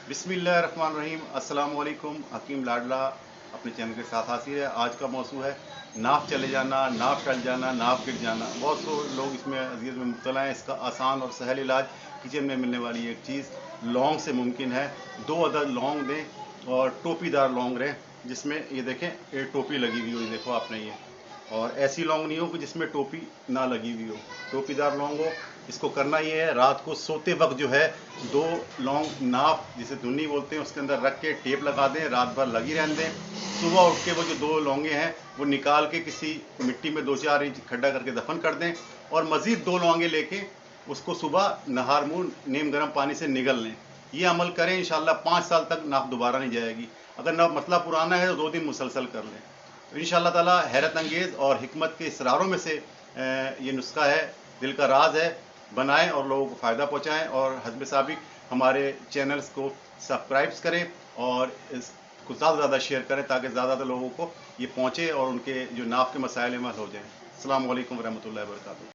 बिस्मिल्लाहिर्रहमानिर्रहीम। अस्सलाम वालेकुम। हकीम लाडला अपने चैनल के साथ हाजिर है। आज का मौजू है नाफ चले जाना, नाफ टल जाना, नाफ गिर जाना। बहुत से लोग इसमें अजीज़ में मुब्तला हैं। इसका आसान और सहल इलाज किचन में मिलने वाली एक चीज़ लौंग से मुमकिन है। 2 अदद लौंग दें और टोपीदार लौंग रहें, जिसमें ये देखें ये टोपी लगी हुई हो, देखो आपने ये, और ऐसी लौंग नहीं हो कि जिसमें टोपी ना लगी हुई हो, टोपीदार लौंग हो। इसको करना ये है, रात को सोते वक्त जो है 2 लौंग नाप जिसे धुन्नी बोलते हैं उसके अंदर रख के टेप लगा दें, रात भर लगी रहने दें। सुबह उठ के वो जो 2 लौंगे हैं वो निकाल के किसी मिट्टी में 2-4 इंच खड्डा करके दफन कर दें, और मज़ीद 2 लौंगे लेके उसको सुबह नहार मुँह नीम गर्म पानी से निगल लें। ये अमल करें, इंशाल्लाह 5 साल तक नाप दोबारा नहीं जाएगी। अगर नाप मसला पुराना है तो 2 दिन मुसलसल कर लें। तो इंशाअल्लाह ताला हैरत अंगेज़ और हिकमत के इसरारों में से ये नुस्खा है, दिल का राज है। बनाएं और लोगों को फ़ायदा पहुंचाएं, और हस्ब साबिक हमारे चैनल्स को सब्सक्राइब करें और इसको ज़्यादा से ज़्यादा शेयर करें ताकि ज़्यादा लोगों को ये पहुंचे और उनके जो नाफ के मसाइल में हल हो जाएं। अस्सलाम वालेकुम रहमतुल्लाहि व बरकातहू।